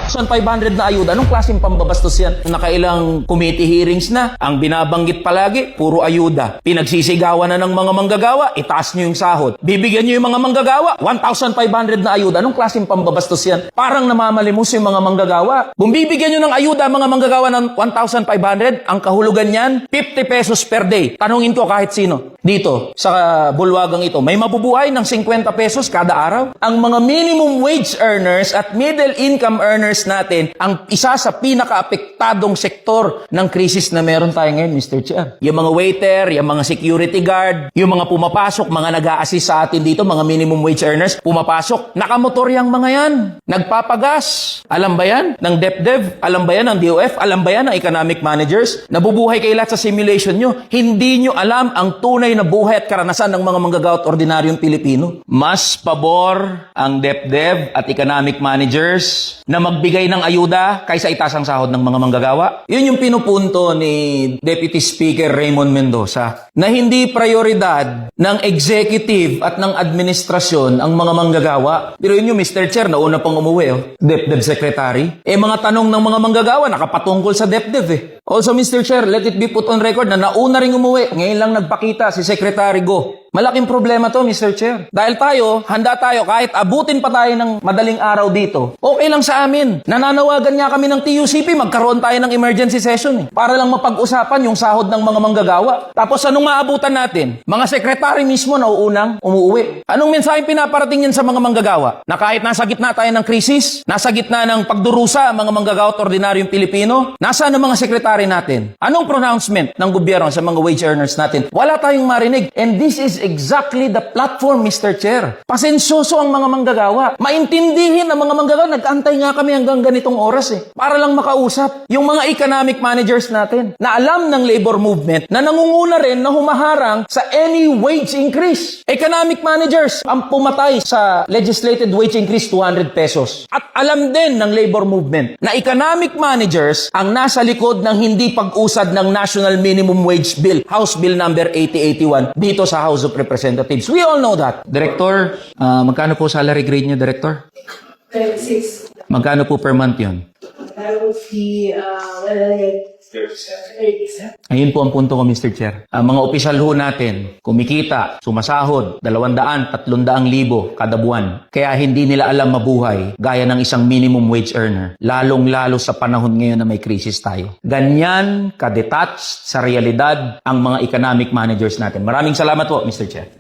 1,500 na ayuda. Anong klaseng pambabastos yan? Nakailang committee hearings na, ang binabanggit palagi, puro ayuda. Pinagsisigawan na ng mga manggagawa, itaas nyo yung sahod. Bibigyan nyo yung mga manggagawa, 1,500 na ayuda. Anong klaseng pambabastos yan? Parang namamalimos yung mga manggagawa. Bumbibigyan nyo ng ayuda mga manggagawa ng 1,500, ang kahulugan niyan, 50 pesos per day. Tanungin ko kahit sino. Dito, sa bulwagang ito, may mabubuhay ng 50 pesos kada araw. Ang mga minimum wage earners at middle income earners natin, ang isa sa pinaka-apektadong sektor ng krisis na meron tayo ngayon, Mr. Chair. Yung mga waiter, yung mga security guard, yung mga pumapasok, mga nag-a-assist sa atin dito, mga minimum wage earners, pumapasok. Nakamotor yung mga yan. Nagpapagas. Alam ba yan? Ng DepDev? Alam ba yan ng DOF? Alam ba yan ng economic managers? Nabubuhay kayo lahat sa simulation nyo. Hindi nyo alam ang tunay na buhay at karanasan ng mga manggagawa at ordinaryong Pilipino. Mas pabor ang DepDev at economic managers na magbigay ng ayuda kaysa itaas ang sahod ng mga manggagawa. Yun yung pinupunto ni Deputy Speaker Raymond Mendoza, na hindi prioridad ng executive at ng administrasyon ang mga manggagawa. Pero yun yung Mr. Chair, nauna pang umuwi, DepDev Secretary. Mga tanong ng mga manggagawa, nakapatungkol sa DepDev. Also, Mr. Chair, let it be put on record na nauna ring umuwi. Ngayon lang nagpakita si Secretary Go. Malaking problema to, Mr. Chair. Dahil tayo, handa tayo, kahit abutin pa tayo ng madaling araw dito, okay lang sa amin. Nananawagan nga kami ng TUCP, magkaroon tayo ng emergency session para lang mapag-usapan yung sahod ng mga manggagawa. Tapos anong maabutan natin? Mga sekretary mismo na uunang umuwi. Anong mensaheng pinaparating yan sa mga manggagawa? Na kahit nasa gitna tayo ng krisis, nasa gitna ng pagdurusa ang mga manggagawa at ordinaryong Pilipino, nasaan ang mga sekretary natin? Anong pronouncement ng gobyerno sa mga wage earners natin? Wala tayong marinig. And this is exactly the platform, Mr. Chair. Pasensyoso ang mga manggagawa. Maintindihin ang mga manggagawa. Nag-antay nga kami hanggang ganitong oras para lang makausap yung mga economic managers natin na alam ng labor movement na nangunguna rin na humaharang sa any wage increase. Economic managers ang pumatay sa legislated wage increase 200 pesos. At alam din ng labor movement na economic managers ang nasa likod ng hindi pag-usad ng National Minimum Wage Bill, House Bill number 8081 dito sa House of Representatives. We all know that. Director, magkano po salary grade niyo, Director? 36. Magkano po per month yun? That would be 37. Ayun po ang punto ko, Mr. Chair. Ang mga opisyal ho natin, kumikita, sumasahod, 200,000-300,000 kada buwan. Kaya hindi nila alam mabuhay gaya ng isang minimum wage earner. Lalong-lalo sa panahon ngayon na may krisis tayo. Ganyan ka-detached sa realidad ang mga economic managers natin. Maraming salamat po, Mr. Chair.